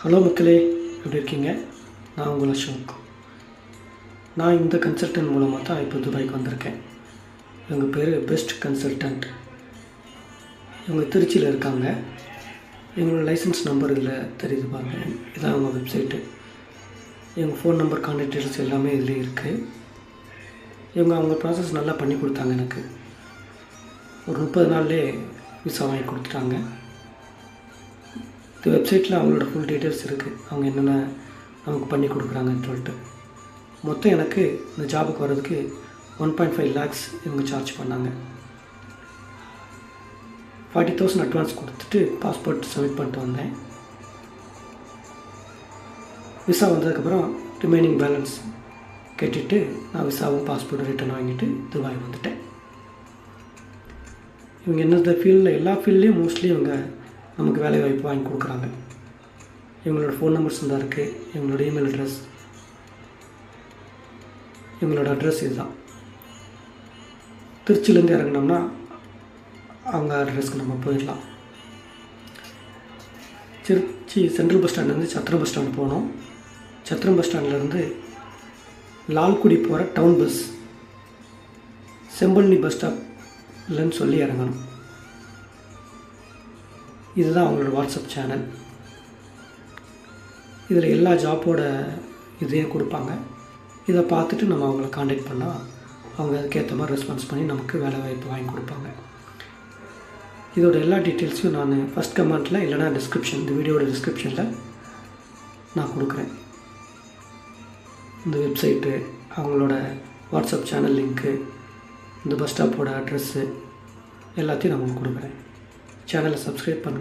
Hello மக்களே, எப்படி இருக்கீங்க? நான் உங்கள் அசோக். நான் இந்த கன்சல்டன்ட் மூலமாக தான் இப்போ துபாய்க்கு வந்திருக்கேன். இவங்க பேர் பெஸ்ட் கன்சல்டன்ட். இவங்க திருச்சியில் இருக்காங்க. இவங்களோட லைசன்ஸ் நம்பர் இதில் தெரியுது பாருங்கள். இதான் அவங்க வெப்சைட்டு. இவங்க ஃபோன் நம்பர், கான்டாக்ட் டீட்டெயில்ஸ் எல்லாமே இதில் இருக்குது. இவங்க அவங்க ப்ராசஸ் நல்லா பண்ணி கொடுத்தாங்க. எனக்கு ஒரு 30 நாள்லேயே விசா வாங்கி கொடுத்துட்டாங்க. இந்த வெப்சைட்டில் அவங்களோட ஃபுல் டீட்டெயில்ஸ் இருக்குது. அவங்க என்னென்ன நமக்கு பண்ணி கொடுக்குறாங்கன்னு சொல்லிட்டு. மொத்தம் எனக்கு இந்த ஜாபுக்கு வர்றதுக்கு 1.5 lakhs இவங்க சார்ஜ் பண்ணாங்க. 40,000 அட்வான்ஸ் கொடுத்துட்டு பாஸ்போர்ட் சப்மிட் பண்ணிட்டு வந்தேன். விசா வந்ததுக்கப்புறம் ரிமைனிங் பேலன்ஸ் கட்டிட்டு நான் விசாவும் பாஸ்போர்ட்டும் ரிட்டர்ன் வாங்கிட்டு துபாய் வந்துட்டேன். இவங்க என்னென்ன ஃபீல்டில், எல்லா ஃபீல்ட்லேயும் மோஸ்ட்லி இவங்க நமக்கு வேலை வாய்ப்பு வாங்கி கொடுக்குறாங்க. இவங்களோட ஃபோன் நம்பர்ஸ் தான் இருக்குது. இவங்களோட இமெயில் அட்ரஸ், இவங்களோட அட்ரஸ் இதுதான். திருச்சியிலேருந்து இறங்கினோம்னா அவங்க அட்ரஸ்க்கு நம்ம போயிடலாம். திருச்சி சென்ட்ரல் பஸ் ஸ்டாண்ட்லேருந்து சத்திரம் பஸ் ஸ்டாண்ட் போனோம். சத்திரம் பஸ் ஸ்டாண்ட்லேருந்து லால்குடி போகிற டவுன் பஸ் செம்பழனி பஸ் ஸ்டாப்லன்னு சொல்லி இறங்கணும். இதுதான் அவங்களோட வாட்ஸ்அப் சேனல். இதில் எல்லா ஜாப்போட இதையும் கொடுப்பாங்க. இதை பார்த்துட்டு நம்ம அவங்கள காண்டாக்ட் பண்ணால் அவங்க அதுக்கேற்ற மாதிரி ரெஸ்பான்ஸ் பண்ணி நமக்கு வேலை வாய்ப்பு வாங்கி கொடுப்பாங்க. இதோட எல்லா டீட்டெயில்ஸையும் நான் ஃபஸ்ட் கமெண்ட்டில் இல்லைனா டிஸ்கிரிப்ஷன், இந்த வீடியோட டிஸ்கிரிப்ஷனில் நான் கொடுக்குறேன். இந்த வெப்சைட்டு, அவங்களோட வாட்ஸ்அப் சேனல் லிங்க்கு, இந்த பஸ் ஸ்டாப்போட அட்ரெஸ்ஸு எல்லாத்தையும் நான் உங்களுக்கு கொடுக்குறேன். சேனலை சப்ஸ்கிரைப் பண்ணுங்கள்.